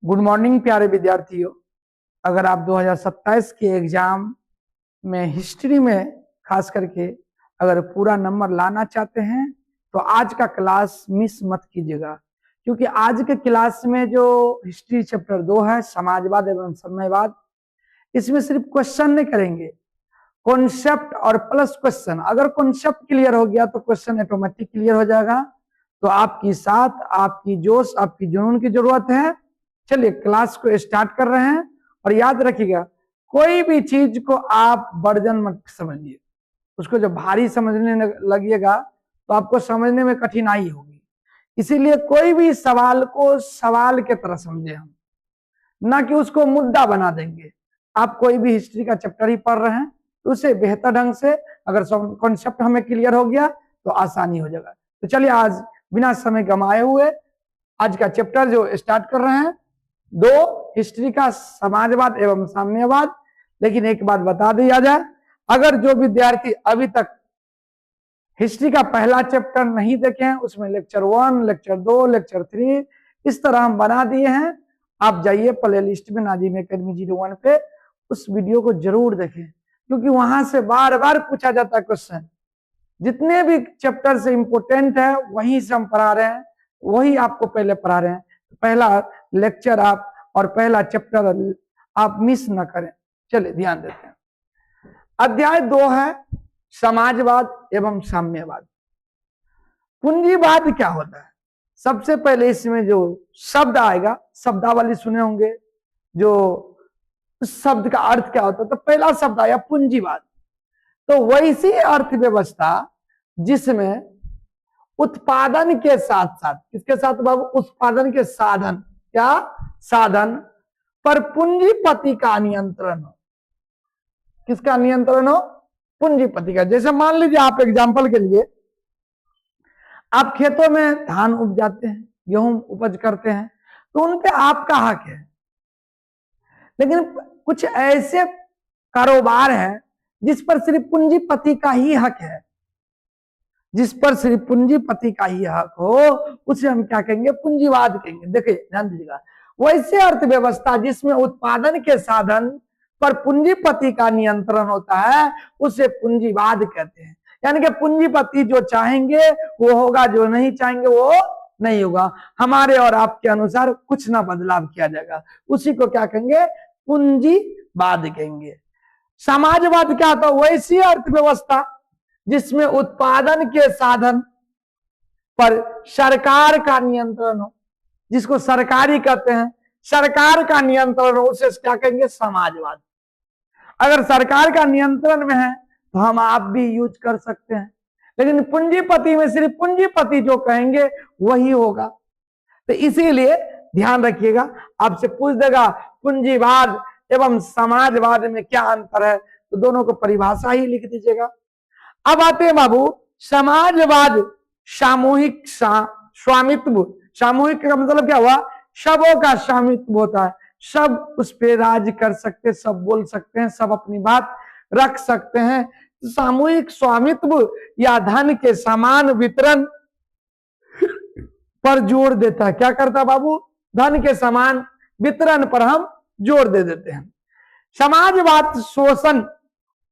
Good morning प्यारे विद्यार्थियों। अगर आप 2027 के एग्जाम में हिस्ट्री में खास करके अगर पूरा नंबर लाना चाहते हैं तो आज का क्लास मिस मत कीजिएगा, क्योंकि आज के क्लास में जो हिस्ट्री चैप्टर 2 है समाजवाद एवं साम्यवाद, इसमें सिर्फ क्वेश्चन नहीं करेंगे, कॉन्सेप्ट और प्लस क्वेश्चन। अगर कॉन्सेप्ट क्लियर हो गया तो क्वेश्चन ऑटोमेटिक क्लियर हो जाएगा। तो आपकी साथ, आपकी जोश, आपकी जुनून की जरूरत है। चलिए क्लास को स्टार्ट कर रहे हैं। और याद रखिएगा, कोई भी चीज को आप बर्डन मत समझिए। उसको जब भारी समझने लगिएगा तो आपको समझने में कठिनाई होगी। इसीलिए कोई भी सवाल को सवाल के तरह समझे हम, ना कि उसको मुद्दा बना देंगे। आप कोई भी हिस्ट्री का चैप्टर ही पढ़ रहे हैं तो उसे बेहतर ढंग से अगर कॉन्सेप्ट हमें क्लियर हो गया तो आसानी हो जाएगा। तो चलिए आज बिना समय गंवाए हुए आज का चैप्टर जो स्टार्ट कर रहे हैं, 2 हिस्ट्री का समाजवाद एवं साम्यवाद। लेकिन एक बात बता दिया जाए, अगर जो विद्यार्थी अभी तक हिस्ट्री का पहला चैप्टर नहीं देखे हैं, उसमें लेक्चर 1, लेक्चर 2, लेक्चर 3 इस तरह हम बना दिए हैं। आप जाइए प्ले लिस्ट में नाजिम एकेडमी 01 पे, उस वीडियो को जरूर देखें, क्योंकि वहां से बार बार पूछा जाता है क्वेश्चन। जितने भी चैप्टर से इंपोर्टेंट है वहीं से हम पढ़ा रहे हैं, वही आपको पहले पढ़ा रहे हैं। पहला लेक्चर आप और पहला चैप्टर आप मिस ना करें। चलिए ध्यान देते हैं। अध्याय 2 है समाजवाद एवं साम्यवाद। पूंजीवाद क्या होता है? सबसे पहले इसमें जो शब्द आएगा, शब्दावली सुने होंगे, जो उस शब्द का अर्थ क्या होता है, तो पहला शब्द आया पूंजीवाद। तो वैसी अर्थव्यवस्था जिसमें उत्पादन के साथ साथ, किसके साथ बाबू? उत्पादन के साधन, क्या साधन पर पूंजीपति का नियंत्रण हो। किसका नियंत्रण हो? पूंजीपति का। जैसे मान लीजिए आप एग्जाम्पल के लिए आप खेतों में धान उपजाते हैं, गेहूं उपज करते हैं, तो उन पे आपका हक है। लेकिन कुछ ऐसे कारोबार है जिस पर सिर्फ पूंजीपति का ही हक है, जिस पर सिर्फ पूंजीपति का ही हक हो, उसे हम क्या कहेंगे? पूंजीवाद कहेंगे। देखिए ध्यान दीजिएगा, वैसे अर्थव्यवस्था जिसमें उत्पादन के साधन पर पूंजीपति का नियंत्रण होता है उसे पूंजीवाद कहते हैं। यानी कि पूंजीपति जो चाहेंगे वो होगा, जो नहीं चाहेंगे वो नहीं होगा। हमारे और आपके अनुसार कुछ ना बदलाव किया जाएगा, उसी को क्या कहेंगे? पूंजीवाद कहेंगे। समाजवाद क्या होता है? वैसी अर्थव्यवस्था जिसमें उत्पादन के साधन पर सरकार का नियंत्रण हो, जिसको सरकारी कहते हैं, सरकार का नियंत्रण हो, उसे क्या कहेंगे? समाजवाद। अगर सरकार का नियंत्रण में है तो हम आप भी यूज कर सकते हैं, लेकिन पूंजीपति में सिर्फ पूंजीपति जो कहेंगे वही होगा। तो इसीलिए ध्यान रखिएगा, आपसे पूछ देगा पूंजीवाद एवं समाजवाद में क्या अंतर है, तो दोनों को परिभाषा ही लिख दीजिएगा। अब आते हैं बाबू समाजवाद, सामूहिक स्वामित्व। सामूहिक का मतलब क्या हुआ? सबों का स्वामित्व होता है, सब उस पे राज कर सकते, सब बोल सकते हैं, सब अपनी बात रख सकते हैं। सामूहिक स्वामित्व या धन के समान वितरण पर जोर देता है। क्या करता बाबू? धन के समान वितरण पर हम जोर दे देते हैं। समाजवाद शोषण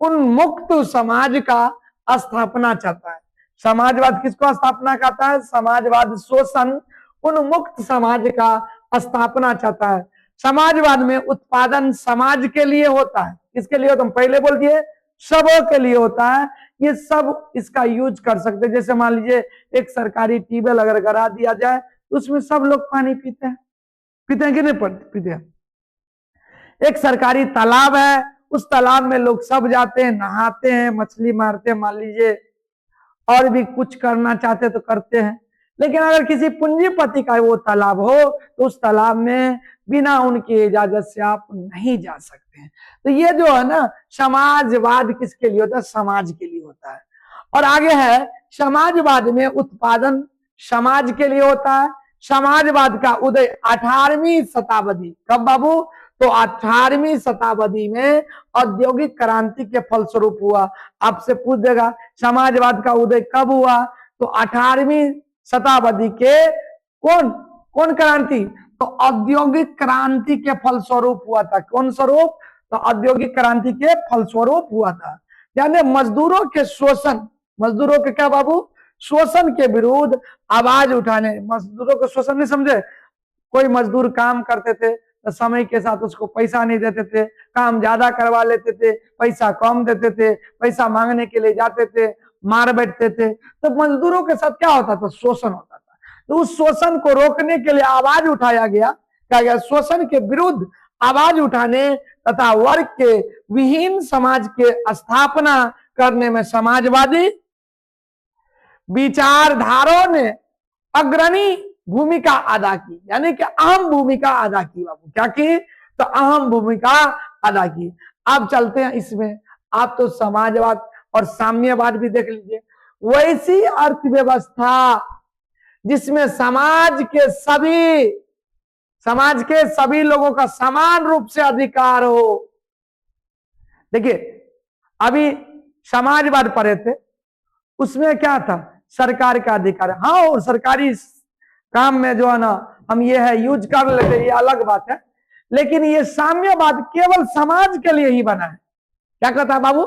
उन्मुक्त समाज का स्थापना चाहता है। समाजवाद किसको स्थापना करता है? समाजवाद शोषण उन्मुक्त समाज का स्थापना चाहता है। समाजवाद में उत्पादन समाज के लिए होता है। किसके लिए होता है? पहले बोल दिए, सबों के लिए होता है। ये सब इसका यूज कर सकते हैं। जैसे मान लीजिए एक सरकारी ट्यूबवेल अगर गिरा दिया जाए तो उसमें सब लोग पानी पीते हैं, पीते हैं कि नहीं पीते हैं? एक सरकारी तालाब है, उस तालाब में लोग सब जाते हैं, नहाते हैं, मछली मारते हैं, मान लीजिए और भी कुछ करना चाहते तो करते हैं। लेकिन अगर किसी पूंजीपति का वो तालाब हो तो उस तालाब में बिना उनकी इजाजत से आप नहीं जा सकते हैं। तो ये जो है ना, समाजवाद किसके लिए होता है? समाज के लिए होता है। और आगे है समाजवाद में उत्पादन समाज के लिए होता है। समाजवाद का उदय 18वीं शताब्दी, कब बाबू? तो 18वीं शताब्दी में औद्योगिक क्रांति के फलस्वरूप हुआ। आपसे पूछ देगा समाजवाद का उदय कब हुआ? तो 18वीं शताब्दी के कौन क्रांति? तो औद्योगिक क्रांति के फलस्वरूप हुआ था। कौन स्वरूप? तो औद्योगिक क्रांति के फलस्वरूप हुआ था। यानी मजदूरों के शोषण, मजदूरों के क्या बाबू? शोषण के विरुद्ध आवाज उठाने। मजदूरों के शोषण नहीं समझे? कोई मजदूर काम करते थे तो समय के साथ उसको पैसा नहीं देते थे, काम ज्यादा करवा लेते थे, पैसा कम देते थे, पैसा मांगने के लिए जाते थे, मार बैठते थे। तो मजदूरों के साथ क्या होता था? शोषण होता था। तो उस शोषण को रोकने के लिए आवाज उठाया गया। क्या गया? शोषण के विरुद्ध आवाज उठाने तथा वर्ग के विहीन समाज के स्थापना करने में समाजवादी विचारधाराओं ने अग्रणी भूमिका अदा की, यानी कि अहम भूमिका अदा की। बाबू क्या की? तो अहम भूमिका अदा की। अब चलते हैं इसमें, आप तो समाजवाद और साम्यवाद भी देख लीजिए। वैसी अर्थव्यवस्था जिसमें समाज के सभी लोगों का समान रूप से अधिकार हो। देखिए अभी समाजवाद पढ़े थे, उसमें क्या था? सरकार का अधिकार। हाँ, और सरकारी काम में जो है ना हम ये है यूज कर लेते, ये अलग बात है। लेकिन ये साम्यवाद केवल समाज के लिए ही बना है। क्या कहता है बाबू?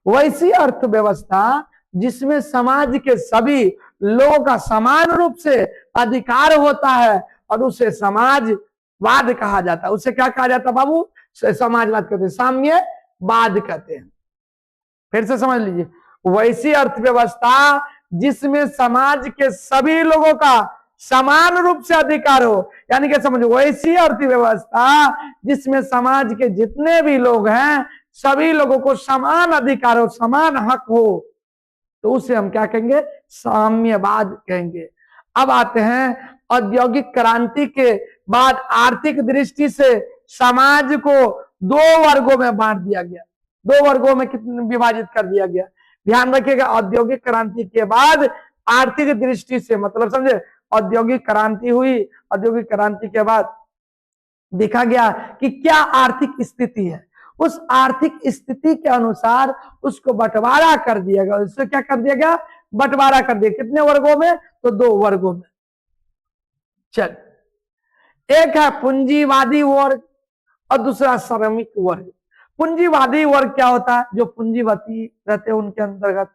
वैसी अर्थव्यवस्था जिसमें समाज के सभी लोगों का समान रूप से अधिकार होता है और उसे समाजवाद कहा जाता है। उसे क्या कहा जाता है बाबू? समाजवाद कहते हैं, साम्यवाद कहते हैं। फिर से समझ लीजिए, वैसी अर्थव्यवस्था जिसमें समाज के सभी लोगों का समान रूप से अधिकार हो, यानी कि समझो वैसी अर्थव्यवस्था जिसमें समाज के जितने भी लोग हैं सभी लोगों को समान अधिकार हो, समान हक हो, तो उसे हम क्या कहेंगे? साम्यवाद कहेंगे। अब आते हैं औद्योगिक क्रांति के बाद आर्थिक दृष्टि से समाज को दो वर्गों में बांट दिया गया। दो वर्गों में कितने विभाजित कर दिया गया? ध्यान रखिएगा, औद्योगिक क्रांति के बाद आर्थिक दृष्टि से, मतलब समझे, औद्योगिक क्रांति हुई, औद्योगिक क्रांति के बाद देखा गया कि क्या आर्थिक स्थिति है, उस आर्थिक स्थिति के अनुसार उसको बंटवारा कर दिया गया। उससे क्या कर दिया गया? बंटवारा कर दिया। कितने वर्गों में? तो दो वर्गों में। चल, एक है पूंजीवादी वर्ग और दूसरा श्रमिक वर्ग। पूंजीवादी वर्ग क्या होता है? जो पूंजीपति रहते हैं उनके अंतर्गत।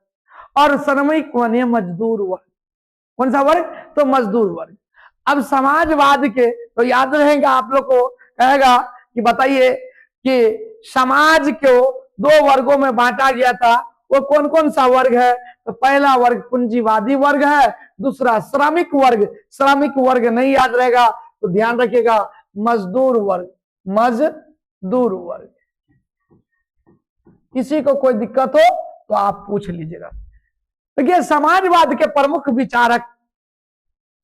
और श्रमिक वर्ग मजदूर वर्ग। कौन सा वर्ग? तो मजदूर वर्ग। अब समाजवाद के तो याद रहेगा आप लोग को, कहेगा कि बताइए कि समाज को दो वर्गों में बांटा गया था, वो कौन कौन सा वर्ग है? तो पहला वर्ग पूंजीवादी वर्ग है, दूसरा श्रमिक वर्ग। श्रमिक वर्ग नहीं याद रहेगा तो ध्यान रखिएगा, मजदूर वर्ग। मजदूर वर्ग। किसी को कोई दिक्कत हो तो आप पूछ लीजिएगा। देखिए समाजवाद के प्रमुख विचारक,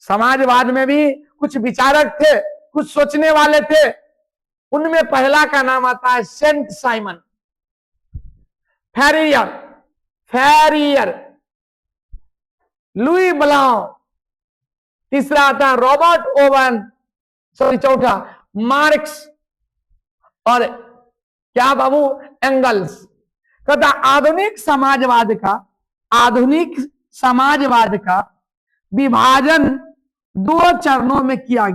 समाजवाद में भी कुछ विचारक थे, कुछ सोचने वाले थे। उनमें पहला का नाम आता है सेंट साइमन फेरियर, लुई ब्लाउ। तीसरा आता है रॉबर्ट ओवन, चौथा मार्क्स और क्या बाबू? एंगल्स। कहता आधुनिक समाजवाद का विभाजन दो चरणों में किया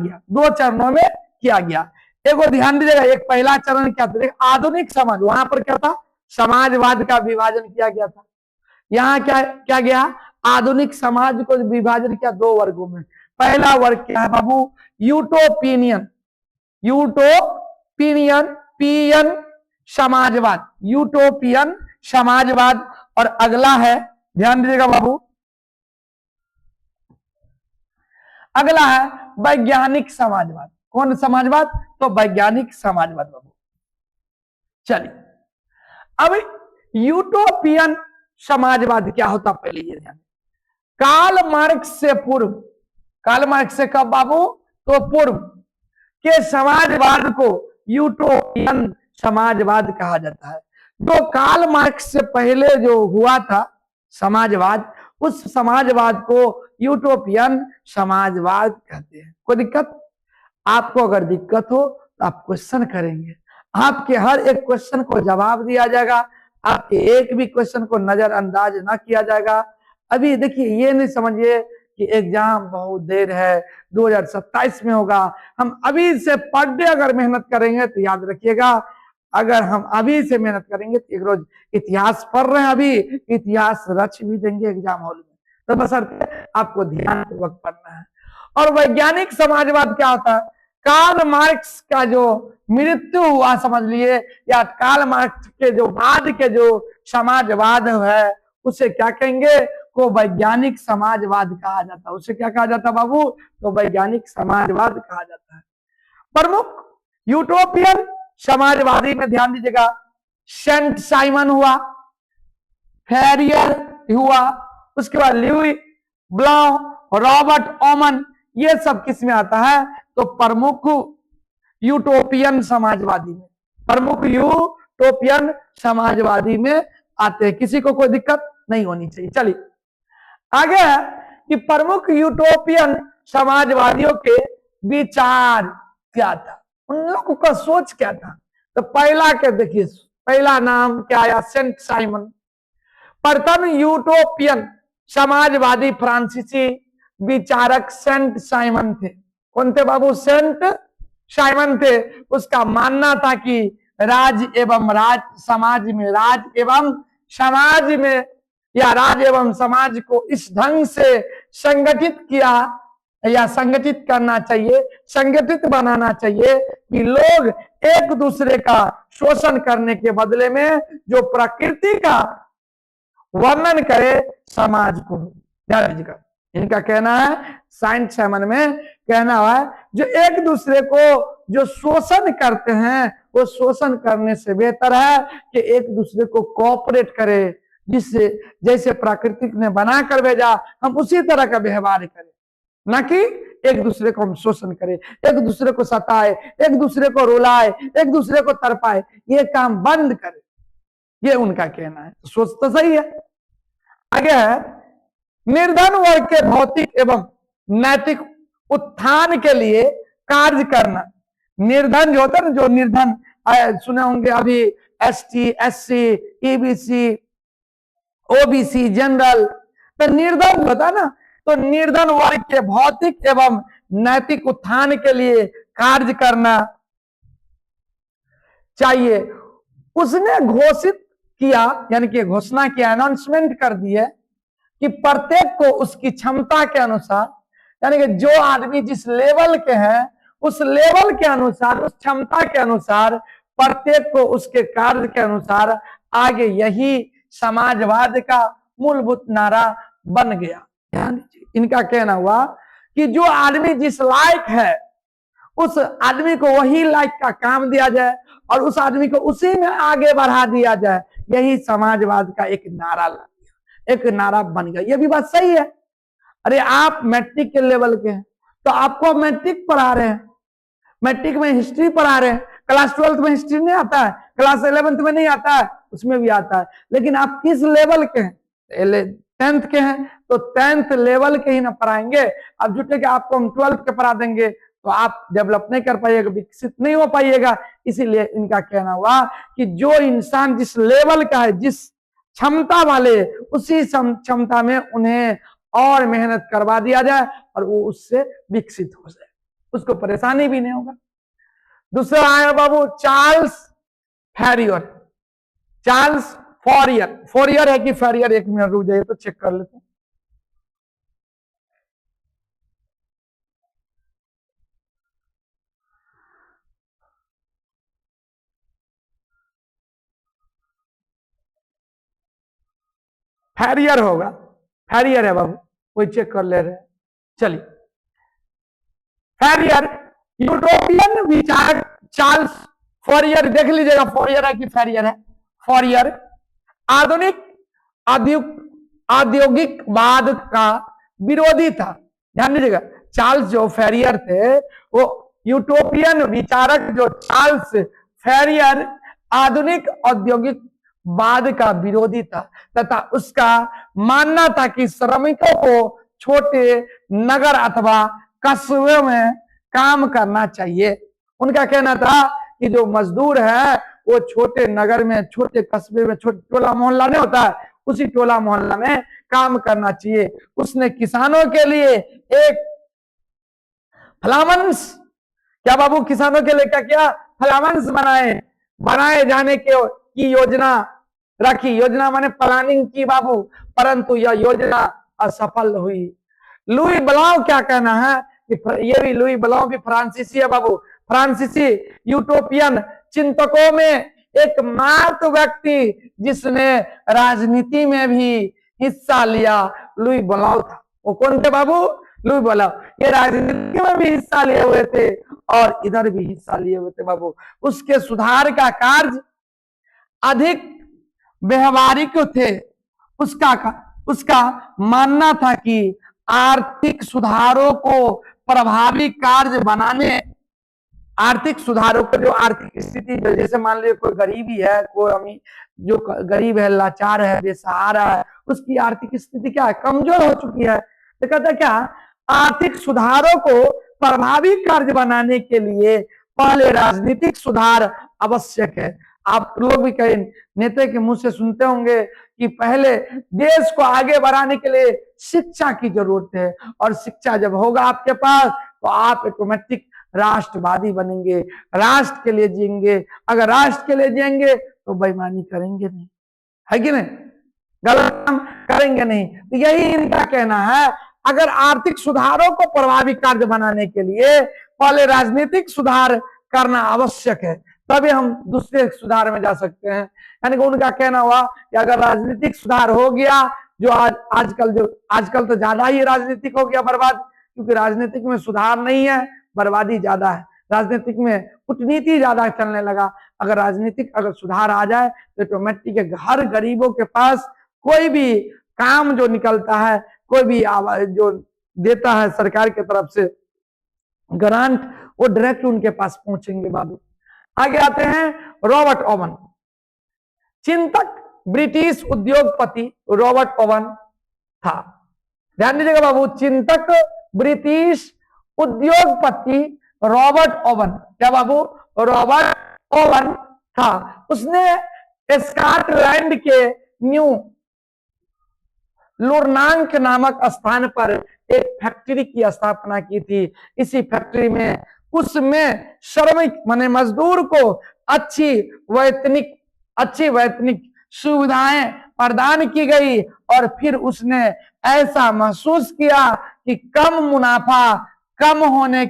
गया। एक और ध्यान दीजिएगा, एक पहला चरण क्या था? आधुनिक समाज, वहां पर क्या था? समाजवाद का विभाजन किया गया था। यहाँ क्या गया? आधुनिक समाज को विभाजन किया दो वर्गों में। पहला वर्ग क्या है बाबू? यूटोपियन समाजवाद, यूटोपियन समाजवाद। और अगला है, ध्यान दीजिएगा बाबू, अगला है वैज्ञानिक समाजवाद। कौन समाजवाद? तो वैज्ञानिक समाजवाद बाबू। चलिए, अब यूटोपियन समाजवाद क्या होता पहले ये ध्यान। कार्ल मार्क्स से कब बाबू? तो पूर्व के समाजवाद को यूटोपियन समाजवाद कहा जाता है। जो कार्ल मार्क्स से पहले जो हुआ था समाजवाद, उस समाजवाद को यूटोपियन समाजवाद कहते हैं। कोई दिक्कत? आपको अगर दिक्कत हो तो आप क्वेश्चन करेंगे, आपके हर एक क्वेश्चन को जवाब दिया जाएगा, आपके एक भी क्वेश्चन को नजरअंदाज ना किया जाएगा। अभी देखिए, ये नहीं समझिए कि एग्जाम बहुत देर है, 2027 में होगा। हम अभी से पर डे अगर मेहनत करेंगे तो याद रखिएगा, अगर हम अभी से मेहनत करेंगे तो एक रोज इतिहास पढ़ रहे हैं, अभी इतिहास रच भी देंगे एग्जाम हॉल में। तो बशर्ते आपको ध्यानपूर्वक पढ़ना है। और वैज्ञानिक समाजवाद क्या होता है? कार्ल मार्क्स का जो मृत्यु हुआ समझ लिए, या कार्ल मार्क्स के जो बाद के जो समाजवाद है उसे क्या कहेंगे? को वैज्ञानिक समाजवाद कहा जाता है। उसे क्या कहा जाता है बाबू? तो वैज्ञानिक समाजवाद कहा जाता है। प्रमुख यूटोपियन समाजवादी में ध्यान दीजिएगा, सेंट साइमन हुआ, फेरियर हुआ, उसके बाद ल्यूई ब्लाउ, रॉबर्ट ओमन, ये सब किस में आता है? तो प्रमुख यूटोपियन समाजवादी में, प्रमुख यूटोपियन समाजवादी में आते हैं। किसी को कोई दिक्कत नहीं होनी चाहिए। चलिए आगे है कि प्रमुख यूटोपियन समाजवादियों के विचार क्या था, उन लोगों का सोच क्या था। तो पहला क्या देखिए, पहला नाम क्या आया? Saint Simon. प्रथम यूटोपियन समाजवादी फ्रांसीसी विचारक सेंट साइमन थे। कौन थे बाबू? सेंट साइमन थे। उसका मानना था कि राज एवं समाज में या राज एवं समाज को इस ढंग से संगठित किया या संगठित करना चाहिए, संगठित बनाना चाहिए कि लोग एक दूसरे का शोषण करने के बदले में जो प्रकृति का वर्णन करे समाज को। ध्यान दीजिएगा, इनका कहना है, सेंट साइमन में कहना है, जो एक दूसरे को जो शोषण करते हैं वो शोषण करने से बेहतर है कि एक दूसरे को कोऑपरेट करे, जिससे जैसे प्रकृति ने बना कर भेजा हम उसी तरह का व्यवहार करें, ना कि एक दूसरे को हम शोषण करें, एक दूसरे को सताए, एक दूसरे को रुलाए, एक दूसरे को तरपाए, ये काम बंद करें। ये उनका कहना है। सोच तो सही है। आगे है, निर्धन वर्ग के भौतिक एवं नैतिक उत्थान के लिए कार्य करना। निर्धन जो होता है ना, जो निर्धन सुने होंगे अभी, ST, SC, EBC, OBC, general, तो निर्धन होता है ना, तो निर्धन वर्ग के भौतिक एवं नैतिक उत्थान के लिए कार्य करना चाहिए। उसने घोषित किया, यानी कि घोषणा किया, अनाउंसमेंट कर दी है कि प्रत्येक को उसकी क्षमता के अनुसार, यानी कि जो आदमी जिस लेवल के हैं उस लेवल के अनुसार, उस क्षमता के अनुसार प्रत्येक को उसके कार्य के अनुसार आगे, यही समाजवाद का मूलभूत नारा बन गया। ध्यान दीजिए, इनका कहना हुआ कि जो आदमी जिस लायक है उस आदमी को वही लायक का काम दिया जाए और उस आदमी को उसी में आगे बढ़ा दिया जाए। यही समाजवाद का एक नारा लग गया, एक नारा बन गया। ये भी बात सही है। अरे आप मैट्रिक के लेवल के हैं तो आपको मैट्रिक पढ़ा रहे हैं, मैट्रिक में हिस्ट्री पढ़ा रहे हैं, क्लास 12 में हिस्ट्री नहीं आता है, क्लास 11th में नहीं आता है, उसमें भी आता है, लेकिन आप किस लेवल के हैं? 10th के हैं तो 10th लेवल के ही ना पढ़ाएंगे। अब जुटे कि आपको हम 12th के पढ़ा देंगे तो आप डेवलप नहीं कर पाइएगा, विकसित नहीं हो पाइएगा। इसीलिए इनका कहना हुआ कि जो इंसान जिस लेवल का है, जिस क्षमता वाले, उसी क्षमता में उन्हें और मेहनत करवा दिया जाए और वो उससे विकसित हो जाए, उसको परेशानी भी नहीं होगा। दूसरा आया बाबू चार्ल्स फैरियर, चार्ल्स फॉरियर, फॉरियर है कि फैरियर, एक मिनट रुक जाइए तो चेक कर लेते हैं। फैरियर होगा, फैरियर है बाबू, कोई चेक कर ले रहे हैं। चलिए, फैरियर यूरोपियन विचारक चार्ल्स फॉरियर, देख लीजिएगा फॉरियर है कि फैरियर है। फॉरियर आधुनिक औद्योगिकवाद का विरोधी था। ध्यान दीजिएगा, चार्ल्स जो फैरियर थे वो यूटोपियन विचारक, जो चार्ल्स फैरियर आधुनिक औद्योगिक बाद का विरोधी था तथा उसका मानना था कि श्रमिकों को छोटे नगर अथवा कस्बे में काम करना चाहिए। उनका कहना था कि जो मजदूर है वो छोटे नगर में, छोटे कस्बे में, छोटे टोला मोहल्ला नहीं होता है, उसी टोला मोहल्ला में काम करना चाहिए। उसने किसानों के लिए एक फ्लावंस, क्या बाबू, किसानों के लिए क्या किया, फ्लावंस बनाए जाने की योजना रखी। योजना माने प्लानिंग की बाबू, परंतु यह योजना असफल हुई। लुई ब्लाउ क्या कहना है कि ये भी लुई ब्लाउ भी फ्रांसीसी है बाबू, फ्रांसीसी यूटोपियन चिंतकों में एक मात्र व्यक्ति जिसने राजनीति में भी हिस्सा लिया लुई ब्लाउ था। वो कौन थे बाबू, लुई ब्लाउ। ये राजनीति में भी हिस्सा लिए हुए थे और इधर भी हिस्सा लिए हुए थे बाबू। उसके सुधार का कार्य अधिक व्यवहारिक थे। उसका मानना था कि आर्थिक सुधारों को प्रभावी कार्य बनाने, आर्थिक सुधारों को, जो आर्थिक स्थिति, जैसे मान लीजिए कोई गरीबी है, कोई अमीर, जो गरीब है, लाचार है, बेसहारा है, उसकी आर्थिक स्थिति क्या है, कमजोर हो चुकी है। तो कहता क्या, आर्थिक सुधारों को प्रभावी कार्य बनाने के लिए पहले राजनीतिक सुधार आवश्यक है। आप लोग भी कई नेता के मुंह से सुनते होंगे कि पहले देश को आगे बढ़ाने के लिए शिक्षा की जरूरत है, और शिक्षा जब होगा आपके पास तो आप ऑटोमेटिक राष्ट्रवादी बनेंगे, राष्ट्र के लिए जिएंगे। अगर राष्ट्र के लिए जिएंगे तो बेईमानी करेंगे नहीं, है कि नहीं, गलत काम करेंगे नहीं। तो यही इनका कहना है, अगर आर्थिक सुधारों को प्रभावी कार्य बनाने के लिए पहले राजनीतिक सुधार करना आवश्यक है, तभी हम दूसरे सुधार में जा सकते हैं। यानी कि उनका कहना हुआ कि अगर राजनीतिक सुधार हो गया, जो आजकल तो ज्यादा ही राजनीतिक हो गया बर्बाद, क्योंकि राजनीतिक में सुधार नहीं है, बर्बादी ज्यादा है। राजनीतिक में कूटनीति ज्यादा चलने लगा। अगर राजनीतिक अगर सुधार आ जाए तो ऑटोमेटिक हर गरीबों के पास कोई भी काम जो निकलता है, कोई भी जो देता है सरकार की तरफ से ग्रांट, वो डायरेक्ट उनके पास पहुंचेंगे बाबू। आगे आते हैं रॉबर्ट ओवन, चिंतक ब्रिटिश उद्योगपति रॉबर्ट ओवन था। ध्यान दीजिएगा बाबू, चिंतक ब्रिटिश उद्योगपति रॉबर्ट ओवन, क्या बाबू, रॉबर्ट ओवन था। उसने स्कॉटलैंड के न्यू लुरनांक नामक स्थान पर एक फैक्ट्री की स्थापना की थी। इसी फैक्ट्री में उसमें श्रमिक माने मजदूर को अच्छी वैतनिक सुविधाएं प्रदान की गई, और फिर उसने ऐसा महसूस किया कि कम मुनाफा कम होने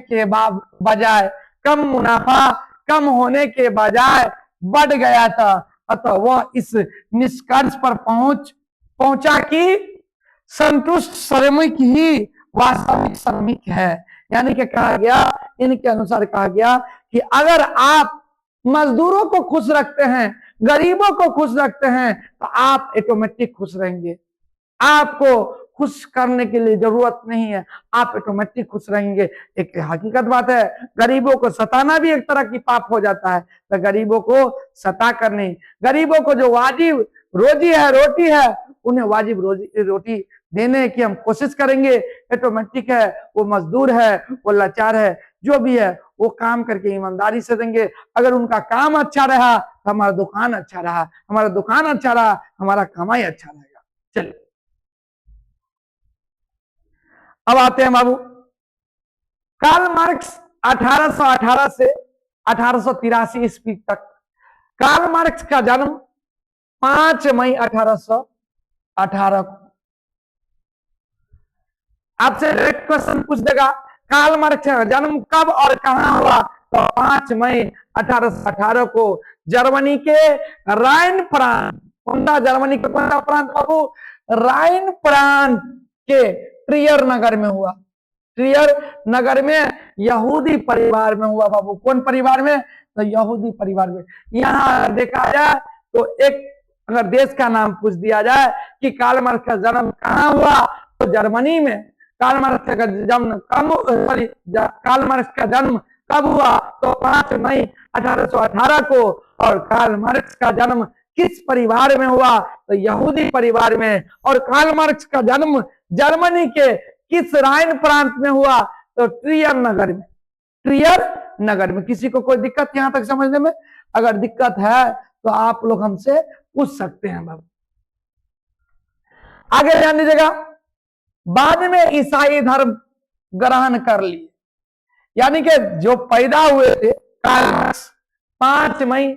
के बजाय बढ़ गया था। अतः वह इस निष्कर्ष पर पहुंचा कि संतुष्ट श्रमिक ही वास्तविक श्रमिक है। यानी कि कहा गया, इनके अनुसार कहा गया कि अगर आप मजदूरों को खुश रखते हैं, गरीबों को खुश रखते हैं, तो आप ऑटोमेटिक खुश रहेंगे। आपको खुश करने के लिए जरूरत नहीं है, आप ऑटोमेटिक खुश रहेंगे। एक हकीकत बात है, गरीबों को सताना भी एक तरह की पाप हो जाता है, तो गरीबों को सता कर नहीं, गरीबों को जो वाजिब रोटी है, उन्हें वाजिब रोटी देने की हम कोशिश करेंगे। ऑटोमेटिक है, वो मजदूर है, वो लाचार है, जो भी है वो काम करके ईमानदारी से देंगे। अगर उनका काम अच्छा रहा तो हमारा दुकान अच्छा रहा, हमारा दुकान अच्छा रहा, हमारा कमाई अच्छा रहेगा। चलिए अब आते हैं बाबू, कार्ल मार्क्स 1818 से 1883 ईस्वी तक। कार्ल मार्क्स का जन्म 5 मई 1818 को। आपसे एक क्वेश्चन पूछ देगा, कार्ल मार्क्स का जन्म कब और कहां हुआ, तो 5 मई 1818 को जर्मनी के राइन प्रांत, जर्मनी के कौन सा प्रांत बाबू, राइन प्रांत के ट्रियर नगर में हुआ। ट्रियर नगर में यहूदी परिवार में हुआ बाबू। कौन परिवार में, तो यहूदी परिवार में। यहां देखा जाए तो एक अगर देश का नाम पूछ दिया जाए कि कार्ल मार्क्स का जन्म कहां हुआ, तो जर्मनी में। कार्ल मार्क्स का जन्म कब हुआ, तो 5 मई 1818 को। और कार्ल मार्क्स का जन्म किस परिवार में हुआ, तो यहूदी परिवार में। और कार्ल मार्क्स का जन्म जर्मनी के किस राइन प्रांत में हुआ, तो ट्रियर नगर में। ट्रियर नगर में। किसी को कोई दिक्कत यहां तक समझने में, अगर दिक्कत है तो आप लोग हमसे पूछ सकते हैं बाबू। आगे ध्यान दीजिएगा, बाद में ईसाई धर्म ग्रहण कर लिए, यानी कि जो पैदा हुए थे कार्ल मार्क्स 5 मई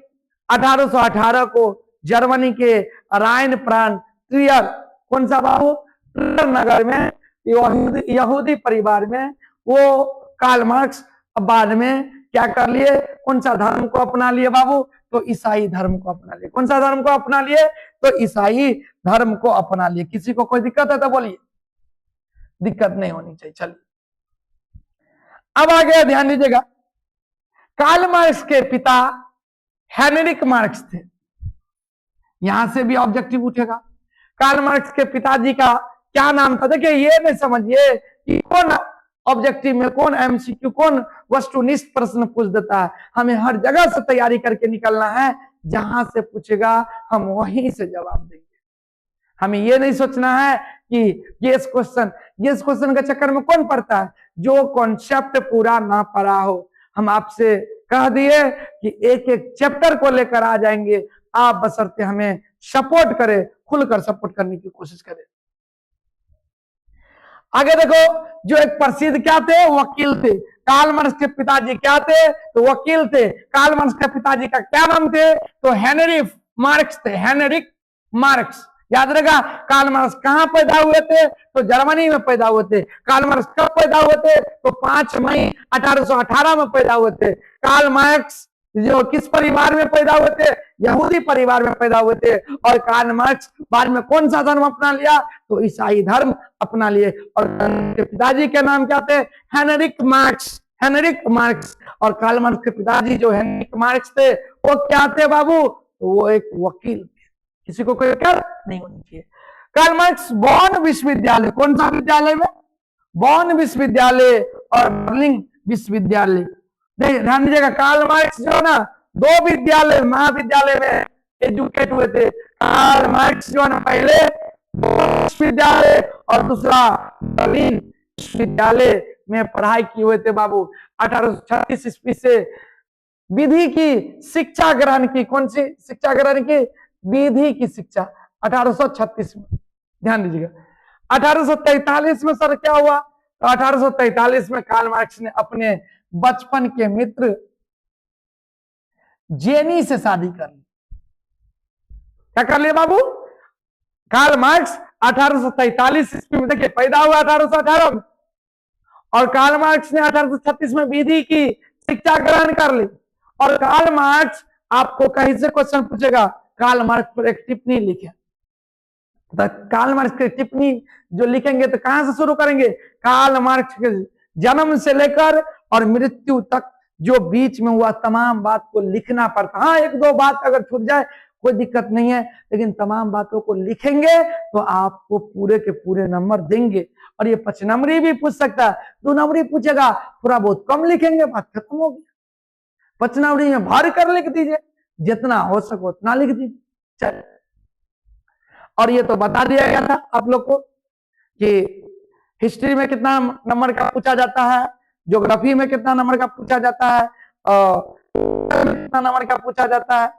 1818 को जर्मनी के राइन प्रांत ट्रियर, कौन सा बाबू, ट्रियर नगर में यहूदी परिवार में वो कार्ल मार्क्स बाद में क्या कर लिए, कौन सा धर्म को अपना लिए बाबू, तो ईसाई धर्म को अपना लिए। कौन सा धर्म को अपना लिए, तो ईसाई धर्म को अपना लिए। किसी को कोई दिक्कत है तो बोलिए, दिक्कत नहीं होनी चाहिए। चलिए अब आगे ध्यान दीजिएगा, कार्ल मार्क्स के पिता हेनरिक मार्क्स थे, यहां से भी ऑब्जेक्टिव उठेगा। कार्ल मार्क्स के पिताजी का क्या नाम था? देखिए ये नहीं समझिए कि कौन ऑब्जेक्टिव में, कौन एमसीक्यू, कौन वस्तुनिष्ठ प्रश्न पूछ देता है। हमें हर जगह से तैयारी करके निकलना है, जहां से पूछेगा हम वहीं से जवाब देंगे। हमें ये नहीं सोचना है कि ये क्वेश्चन के चक्कर में कौन पढ़ता है, जो कॉन्सेप्ट पूरा ना पढ़ा हो। हम आपसे कह दिए कि एक एक चैप्टर को लेकर आ जाएंगे, आप बशर्ते हमें सपोर्ट करें, खुलकर सपोर्ट करने की कोशिश करें। आगे देखो, जो एक प्रसिद्ध क्या थे, वकील थे। कार्ल मार्क्स के पिताजी क्या थे, तो वकील थे। कार्ल मार्क्स के पिताजी का क्या नाम थे, तो हेनरी मार्क्स थे, हेनरिक मार्क्स। याद रहेगा, कार्ल मार्क्स कहां पैदा हुए थे, तो जर्मनी में पैदा हुए थे। कार्ल मार्क्स कब पैदा हुए थे, तो 5 मई 1818 में पैदा हुए थे। कार्ल मार्क्स जो किस परिवार में पैदा हुए थे, यहूदी परिवार में पैदा हुए थे। और कार्ल मार्क्स बाद में कौन सा धर्म अपना लिया, तो ईसाई धर्म अपना लिए। और पिताजी के नाम क्या थे, हेनरिक मार्क्स, हेनरिक मार्क्स। और कार्ल मार्क्स के पिताजी जो हेनरिक मार्क्स थे वो क्या थे बाबू, तो वो एक वकील थे। किसी को कोई क्या नहीं होनी चाहिए। कार्ल मार्क्स बॉन विश्वविद्यालय, कौन सा विद्यालय में, बॉन विश्वविद्यालय और बर्लिन विश्वविद्यालय, ध्यान दीजिएगा। कार्ल मार्क्स जो ना 2 विद्यालय, महाविद्यालय में एजुकेट हुए थे। कार्ल मार्क्स जो है ना पहले विश्वविद्यालय और दूसरा बर्लिन विश्वविद्यालय में पढ़ाई किए हुए थे बाबू। 1836 ईस्वी से विधि की शिक्षा ग्रहण की। कौन सी शिक्षा ग्रहण की, विधि की शिक्षा 1836 में। ध्यान दीजिएगा 1843 में सर क्या हुआ, तो 1843 में कार्ल मार्क्स ने अपने बचपन के मित्र जेनी से शादी कर ली। क्या कर लिया बाबू, कार्ल मार्क्स 1843 ईस्वी में देखिए पैदा हुआ 1818 में, और कार्ल मार्क्स ने 1836 में विधि की शिक्षा ग्रहण कर ली। और कार्ल मार्क्स, आपको कहीं से क्वेश्चन पूछेगा, कार्ल मार्क्स पर एक टिप्पणी लिखे, तो कार्ल मार्क्स की टिप्पणी जो लिखेंगे तो कहां से शुरू करेंगे, कार्ल मार्क्स के जन्म से लेकर और मृत्यु तक जो बीच में हुआ तमाम बात को लिखना पड़ता। हाँ, 1-2 बात अगर छूट जाए कोई दिक्कत नहीं है, लेकिन तमाम बातों को लिखेंगे तो आपको पूरे के पूरे नंबर देंगे। और ये 5 नंबरी भी पूछ सकता है, 2 नंबरी पूछेगा, थोड़ा बहुत कम लिखेंगे, बात खत्म हो गई। 5 नंबरी में भारी कर लिख दीजिए, जितना हो सके उतना लिख दीजिए। चल, और ये तो बता दिया गया था आप लोग को कि हिस्ट्री में कितना नंबर का पूछा जाता है, ज्योग्राफी में कितना नंबर का पूछा जाता है, कितना नंबर का पूछा जाता है,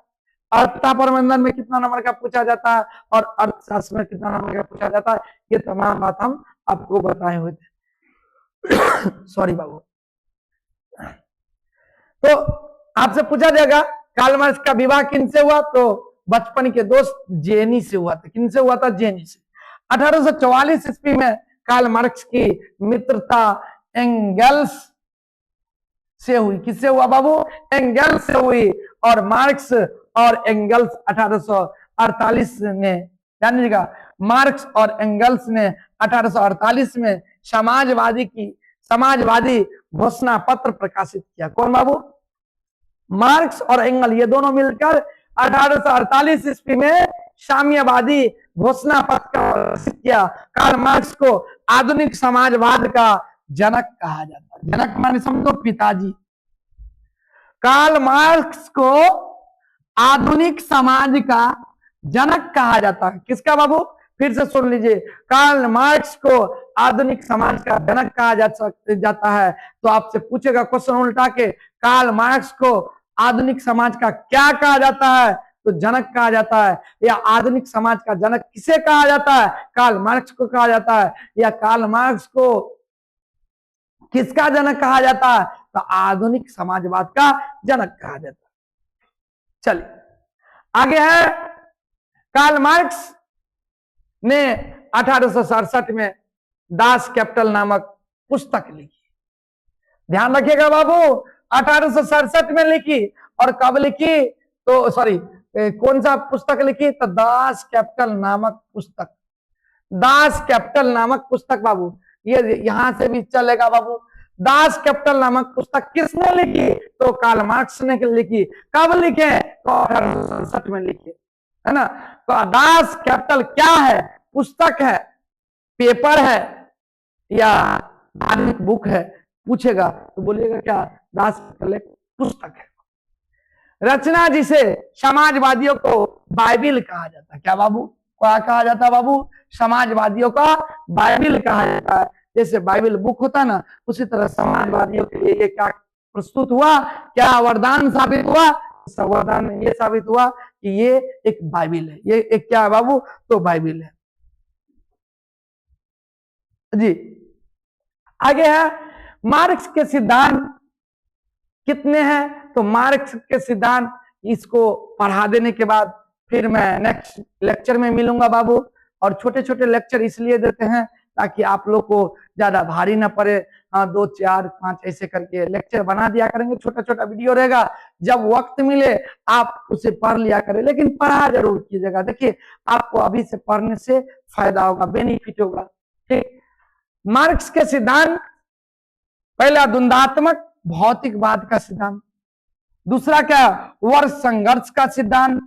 अर्थता प्रबंधन में कितना नंबर का पूछा जाता है, और अर्थशास्त्र में कितना नंबर का पूछा जाता है। ये तमाम बात हम आपको बताए हुए थे। सॉरी बाबू। तो आपसे पूछा जाएगा कार्ल मार्क्स का विवाह किनसे हुआ, तो बचपन के दोस्त जेनी से हुआ था। किनसे हुआ था, जेनी से। 1844 ईस्वी में कार्ल मार्क्स की मित्रता एंगल्स से हुई। किससे हुआ बाबू, एंगल्स से हुई। और मार्क्स और एंगल्स 1848 में, जानिएगा मार्क्स और एंगल्स ने 1848 में समाजवादी घोषणा पत्र प्रकाशित किया। कौन बाबू, मार्क्स और एंगल, ये दोनों मिलकर 1848 ईस्वी में साम्यवादी घोषणा पत्र प्रकाशित किया। कार्ल मार्क्स को आधुनिक समाजवाद का जनक कहा जाता है। जनक माने समझो पिताजी। कार्ल मार्क्स को आधुनिक समाज का जनक कहा जाता है। किसका बाबू, फिर से सुन लीजिए, कार्ल मार्क्स को आधुनिक समाज का जनक कहा जाता है। तो आपसे पूछेगा क्वेश्चन उल्टा के, कार्ल मार्क्स को आधुनिक समाज का क्या कहा जाता है, तो जनक कहा जाता है, या आधुनिक समाज का जनक किसे कहा जाता है? कार्ल मार्क्स को कहा जाता है। या कार्ल मार्क्स को किसका जनक कहा जाता है? तो आधुनिक समाजवाद का जनक कहा जाता है। चलिए आगे है, कार्ल मार्क्स ने 1867 में दास कैपिटल नामक पुस्तक लिखी। ध्यान रखिएगा बाबू, 1867 में लिखी। और कब लिखी? तो सॉरी, कौन सा पुस्तक लिखी? तो दास कैपिटल नामक पुस्तक। दास कैपिटल नामक पुस्तक बाबू, ये यहां से भी चलेगा बाबू। दास कैपिटल नामक पुस्तक किसने लिखी? तो कार्ल मार्क्स ने लिखी। कब लिखे? तो 1867 में लिखी, है ना। तो दास कैपिटल क्या है? पुस्तक है, पेपर है, या धार्मिक बुक है? पूछेगा तो बोलिएगा क्या? दास कैपिटल एक पुस्तक है। रचना जिसे समाजवादियों को बाइबिल कहा जाता है। क्या बाबू? क्या कहा जाता है बाबू? समाजवादियों का बाइबिल कहा जाता है। जैसे बाइबिल बुक होता है ना, उसी तरह समाजवादियों के लिए ये क्या प्रस्तुत हुआ? क्या वरदान साबित हुआ? वरदान में ये साबित हुआ कि ये एक बाइबिल है। ये एक क्या है बाबू? तो बाइबिल है जी। आगे है, मार्क्स के सिद्धांत कितने हैं? तो मार्क्स के सिद्धांत, इसको पढ़ा देने के बाद फिर मैं नेक्स्ट लेक्चर में मिलूंगा बाबू। और छोटे छोटे लेक्चर इसलिए देते हैं ताकि आप लोग को ज्यादा भारी ना पड़े। 2, 4, 5 ऐसे करके लेक्चर बना दिया करेंगे, छोटा छोटा वीडियो रहेगा। जब वक्त मिले आप उसे पढ़ लिया करें, लेकिन पढ़ा जरूर कीजिएगा। देखिए आपको अभी से पढ़ने से फायदा होगा, बेनिफिट होगा। ठीक, मार्क्स के सिद्धांत, पहला द्वंद्वात्मक भौतिकवाद का सिद्धांत, दूसरा क्या? वर्ग संघर्ष का सिद्धांत,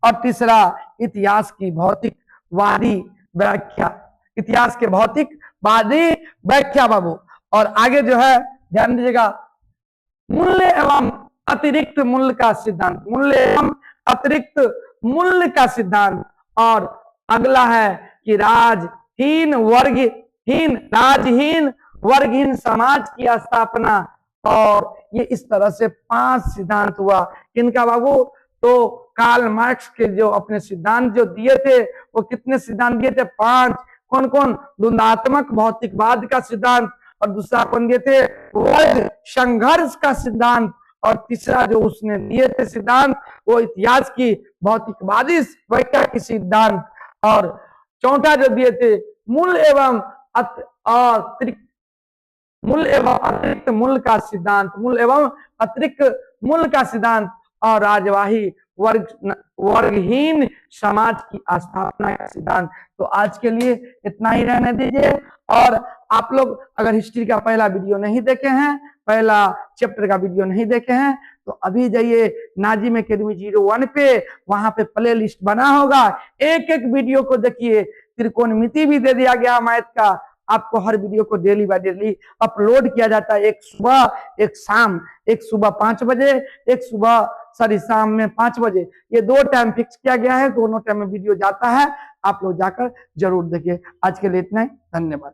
और तीसरा इतिहास की भौतिकवादी व्याख्या। इतिहास के भौतिकवादी व्याख्या बाबू। और आगे जो है ध्यान दीजिएगा, मूल्य एवं अतिरिक्त मूल्य का सिद्धांत। मूल्य एवं अतिरिक्त मूल्य का सिद्धांत। और अगला है कि राजहीन वर्गहीन समाज की स्थापना। और ये इस तरह से 5 सिद्धांत हुआ। किनका बाबू? तो कार्ल मार्क्स के जो अपने सिद्धांत जो दिए थे, वो कितने सिद्धांत दिए थे? 5। कौन कौन? द्वंद्वात्मक भौतिकवाद का सिद्धांत, और दूसरा कौन दिए थे? वर्ग संघर्ष का सिद्धांत, और तीसरा जो उसने दिए थे सिद्धांत, वो इतिहास की भौतिकवादी व्याख्या की सिद्धांत, और चौथा जो दिए थे मूल एवं अतिरिक्त मूल का सिद्धांत। मूल एवं अतिरिक्त मूल का सिद्धांत, और राजवाही वर्गहीन समाज की स्थापना का सिद्धांत। तो आज के लिए इतना ही रहने दीजिए। और आप लोग अगर हिस्ट्री का पहला वीडियो नहीं देखे हैं, पहला चैप्टर का वीडियो नहीं देखे हैं, तो अभी जाइए नाजिम एकेडमी 01 पे, वहां पे प्ले लिस्ट बना होगा। एक एक वीडियो को देखिए। त्रिकोणमिति भी दे दिया गया मैथ का। आपको हर वीडियो को डेली बाय डेली अपलोड किया जाता है। एक सुबह एक शाम, एक सुबह 5 बजे, एक शाम में 5 बजे। ये 2 टाइम फिक्स किया गया है, दोनों टाइम में वीडियो जाता है। आप लोग जाकर जरूर देखिए। आज के लिए इतना ही, धन्यवाद।